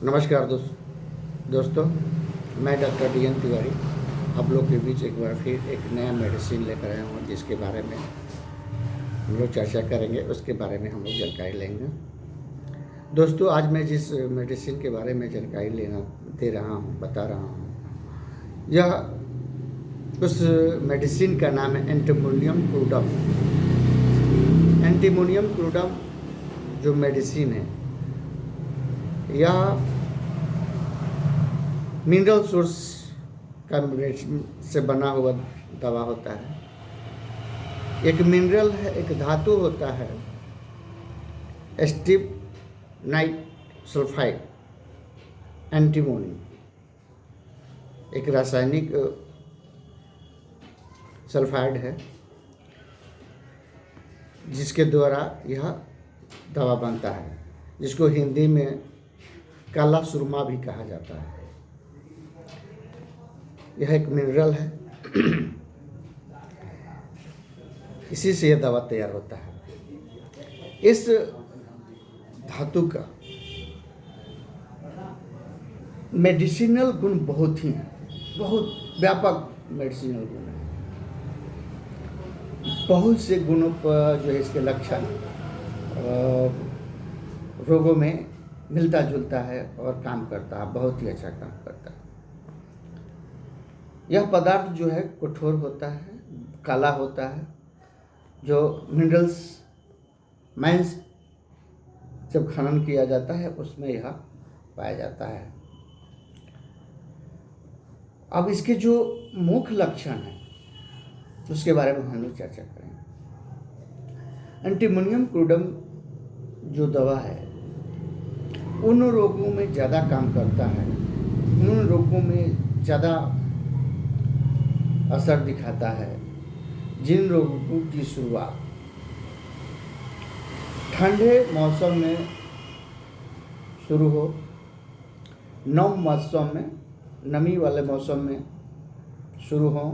नमस्कार दोस्तों, मैं डॉक्टर डी एन तिवारी आप लोग के बीच एक बार फिर एक नया मेडिसिन लेकर आया हूँ, जिसके बारे में हम लोग चर्चा करेंगे, उसके बारे में हम लोग जानकारी लेंगे। दोस्तों, आज मैं जिस मेडिसिन के बारे में जानकारी बता रहा हूँ, यह उस मेडिसिन का नाम है एंटीमोनियम क्रूडम। एंटीमोनियम क्रूडम जो मेडिसिन है, यह मिनरल सोर्स का से बना हुआ दवा होता है। एक मिनरल है, एक धातु होता है, स्टिपनाइट सल्फाइड एंटीमोनी, एक रासायनिक सल्फाइड है जिसके द्वारा यह दवा बनता है, जिसको हिंदी में काला सुरमा भी कहा जाता है। यह एक मिनरल है, इसी से यह दवा तैयार होता है। इस धातु का मेडिसिनल गुण बहुत व्यापक मेडिसिनल गुण है। बहुत से गुणों पर जो है इसके लक्षण रोगों में मिलता जुलता है और काम करता है, बहुत ही अच्छा काम करता है। यह पदार्थ जो है कठोर होता है, काला होता है, जो मिनरल्स माइंस जब खनन किया जाता है उसमें यह पाया जाता है। अब इसके जो मुख्य लक्षण हैं उसके बारे में हम लोग चर्चा करेंगे। एंटीमोनियम क्रूडम जो दवा है, उन रोगों में ज़्यादा काम करता है, उन रोगों में ज़्यादा असर दिखाता है जिन रोगों की शुरुआत ठंडे मौसम में शुरू हो, नमी वाले मौसम में शुरू हो,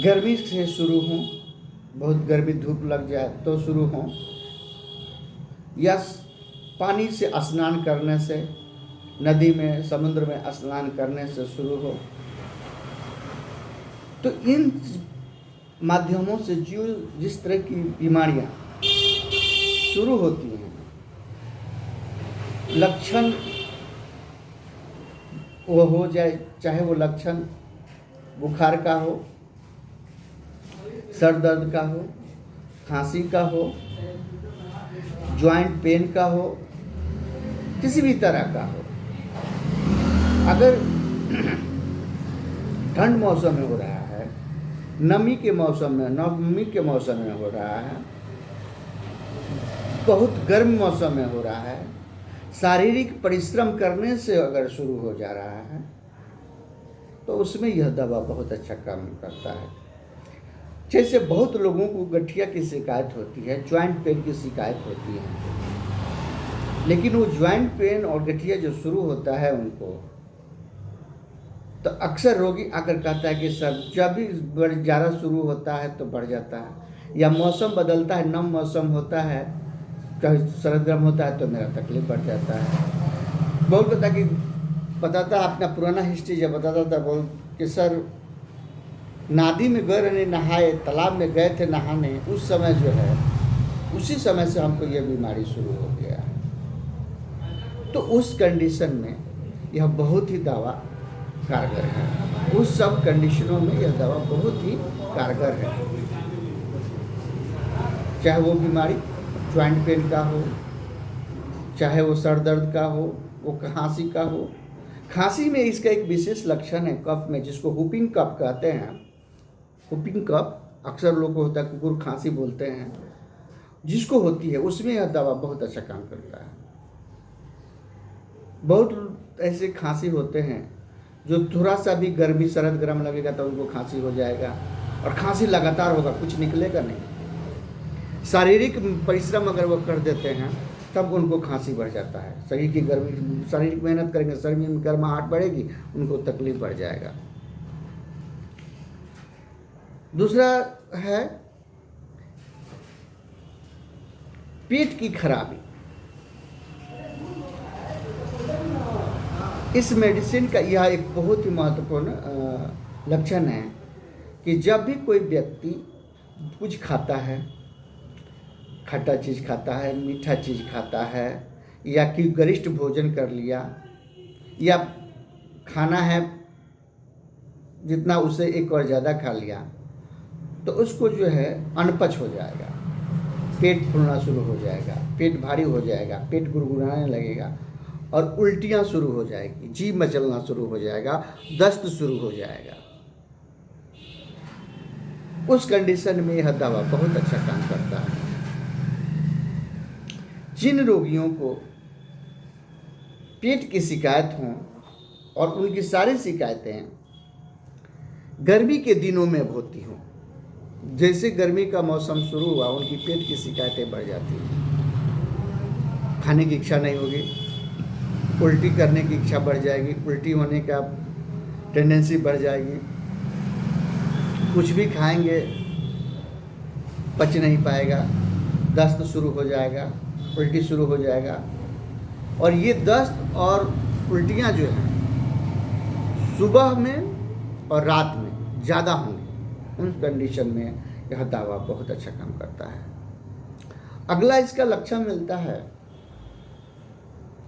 गर्मी से शुरू हो, बहुत गर्मी धूप लग जाए तो शुरू हो, या पानी से स्नान करने से, नदी में समुद्र में स्नान करने से शुरू हो। तो इन माध्यमों से जिस तरह की बीमारियां शुरू होती हैं, लक्षण वो हो जाए, चाहे वो लक्षण बुखार का हो, सर दर्द का हो, खांसी का हो, जॉइंट पेन का हो, किसी भी तरह का हो, अगर ठंड मौसम में हो रहा है, नमी के मौसम में हो रहा है, बहुत गर्म मौसम में हो रहा है, शारीरिक परिश्रम करने से अगर शुरू हो जा रहा है, तो उसमें यह दवा बहुत अच्छा काम करता है। जैसे बहुत लोगों को गठिया की शिकायत होती है, ज्वाइंट पेन की शिकायत होती है, लेकिन वो ज्वाइंट पेन और गठिया जो शुरू होता है उनको, तो अक्सर रोगी आकर कहता है कि सर जब भी ज़्यादा शुरू होता है तो बढ़ जाता है, या मौसम बदलता है, नम मौसम होता है, कभी सर्द गर्म होता है तो मेरा तकलीफ बढ़ जाता है। बहुत बताता अपना पुराना हिस्ट्री जब बताता था, बोल कि सर नादी में गए रहने नहाए, तालाब में गए थे नहाने, उस समय जो है उसी समय से हमको ये बीमारी शुरू हो गया। तो उस कंडीशन में यह बहुत ही दवा कारगर है। उस सब कंडीशनों में यह दवा बहुत ही कारगर है, चाहे वो बीमारी ज्वाइंट पेन का हो, चाहे वो सर दर्द का हो, वो खांसी का हो। खांसी में इसका एक विशेष लक्षण है कफ में, जिसको हुपिंग कफ कहते हैं। हुपिंग कफ अक्सर लोग को होता है, कुकुर खांसी बोलते हैं, जिसको होती है उसमें यह दवा बहुत अच्छा काम करता है। बहुत ऐसे खांसी होते हैं जो थोड़ा सा भी गर्मी सर्द गर्म लगेगा तो उनको खांसी हो जाएगा, और खांसी लगातार होगा, कुछ निकलेगा नहीं। शारीरिक परिश्रम अगर वो कर देते हैं तब उनको खांसी बढ़ जाता है। शरीर की गर्मी, शारीरिक मेहनत करेंगे, शरीर में गर्माहट बढ़ेगी, उनको तकलीफ बढ़ जाएगा। दूसरा है पेट की खराबी, इस मेडिसिन का यह एक बहुत ही महत्वपूर्ण लक्षण है कि जब भी कोई व्यक्ति कुछ खाता है, खट्टा चीज़ खाता है, मीठा चीज़ खाता है, या कि गरिष्ठ भोजन कर लिया, या खाना है जितना उसे एक और ज़्यादा खा लिया, तो उसको जो है अनपच हो जाएगा, पेट फूलना शुरू हो जाएगा, पेट भारी हो जाएगा, पेट गुड़गुड़ाने लगेगा और उल्टियाँ शुरू हो जाएगी, जी मचलना शुरू हो जाएगा, दस्त शुरू हो जाएगा। उस कंडीशन में यह दवा बहुत अच्छा काम करता है। जिन रोगियों को पेट की शिकायत हों और उनकी सारी शिकायतें गर्मी के दिनों में होती हों, जैसे गर्मी का मौसम शुरू हुआ उनकी पेट की शिकायतें बढ़ जाती हैं, खाने की इच्छा नहीं होगी, उल्टी करने की इच्छा बढ़ जाएगी, उल्टी होने का टेंडेंसी बढ़ जाएगी, कुछ भी खाएंगे पच नहीं पाएगा, दस्त शुरू हो जाएगा, उल्टी शुरू हो जाएगा। और ये दस्त और उल्टियाँ जो हैं सुबह में और रात में ज़्यादा होंगी, उन कंडीशन में यह दवा बहुत अच्छा काम करता है। अगला इसका लक्षण मिलता है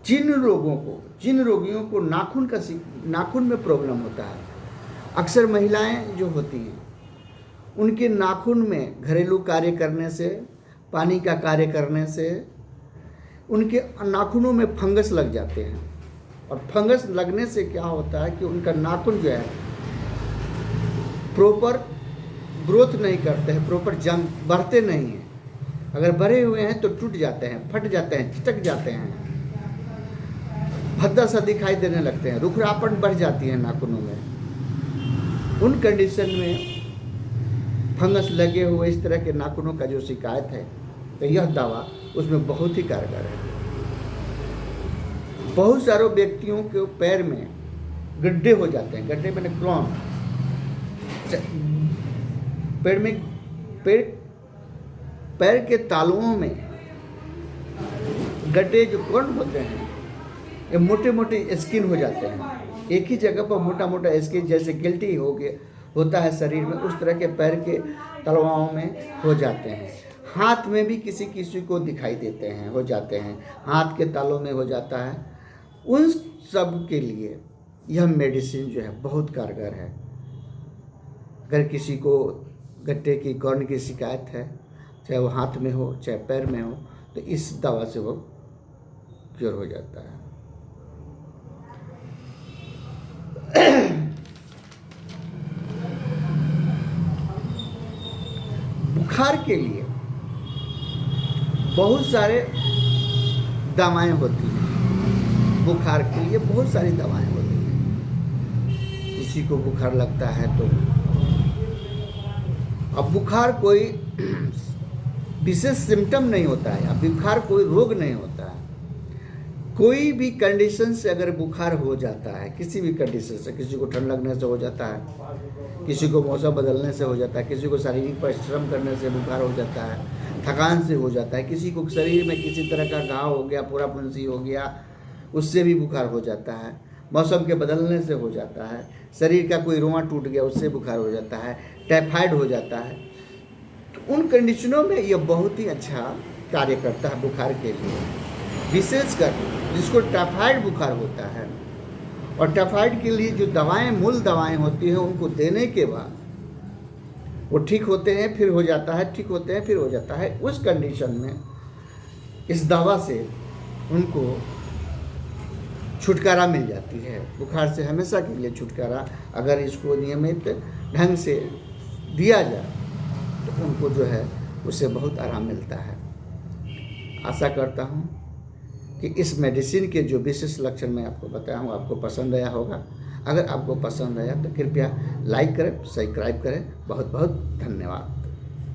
जिन रोगियों को नाखून में प्रॉब्लम होता है, अक्सर महिलाएं जो होती हैं उनके नाखून में घरेलू कार्य करने से, पानी का कार्य करने से उनके नाखूनों में फंगस लग जाते हैं, और फंगस लगने से क्या होता है कि उनका नाखून जो है प्रॉपर ग्रोथ नहीं करते हैं, प्रॉपर बढ़ते नहीं हैं। अगर बढ़े हुए हैं तो टूट जाते हैं, फट जाते हैं, चिटक जाते हैं, भद्दा सा दिखाई देने लगते हैं, रुखरापन बढ़ जाती है नाखूनों में। उन कंडीशन में फंगस लगे हुए इस तरह के नाखूनों का जो शिकायत है, तो यह दवा उसमें बहुत ही कारगर है। बहुत सारे व्यक्तियों के पैर में गड्ढे हो जाते हैं, गड्ढे मैंने क्रॉन, पैर के तालुओं में गड्ढे जो क्रॉन होते हैं, ये मोटे मोटे स्किन हो जाते हैं, एक ही जगह पर मोटा मोटा स्किन, जैसे गिल्टी होता है शरीर में, उस तरह के पैर के तलवाओं में हो जाते हैं। हाथ में भी किसी किसी को दिखाई देते हैं, हो जाते हैं, हाथ के तालों में हो जाता है। उन सब के लिए यह मेडिसिन जो है बहुत कारगर है। अगर किसी को गड्ढे की कॉर्न की शिकायत है, चाहे वो हाथ में हो चाहे पैर में हो, तो इस दवा से वो क्योर हो जाता है। बुखार के लिए बहुत सारे दवाएं होती हैं, बुखार के लिए बहुत सारी दवाएं होती हैं। किसी को बुखार लगता है तो अब बुखार कोई विशेष सिम्टम नहीं होता है, अब बुखार कोई रोग नहीं होता है। कोई भी कंडीशन से अगर बुखार हो जाता है, किसी भी कंडीशन से, किसी को ठंड लगने से हो जाता है, किसी को मौसम बदलने से हो जाता है, किसी को शारीरिक परिश्रम करने से बुखार हो जाता है, थकान से हो जाता है, किसी को शरीर में किसी तरह का घाव हो गया, पूरा फुंसी हो गया, उससे भी बुखार हो जाता है, मौसम के बदलने से हो जाता है, शरीर का कोई रोआं टूट गया उससे बुखार हो जाता है, टाइफाइड हो जाता है। तो उन कंडीशनों में यह बहुत ही अच्छा कार्य करता है बुखार के लिए, विशेषकर जिसको टाइफाइड बुखार होता है। और टाइफाइड के लिए जो दवाएं, मूल दवाएं होती हैं, उनको देने के बाद वो ठीक होते हैं, फिर हो जाता है, ठीक होते हैं, फिर हो जाता है। उस कंडीशन में इस दवा से उनको छुटकारा मिल जाती है, बुखार से हमेशा के लिए छुटकारा। अगर इसको नियमित ढंग से दिया जाए तो उनको जो है उससे बहुत आराम मिलता है। आशा करता हूँ कि इस मेडिसिन के जो विशेष लक्षण मैं आपको बताया हूँ आपको पसंद आया होगा। अगर आपको पसंद आया तो कृपया लाइक करें, सब्सक्राइब करें। बहुत बहुत धन्यवाद।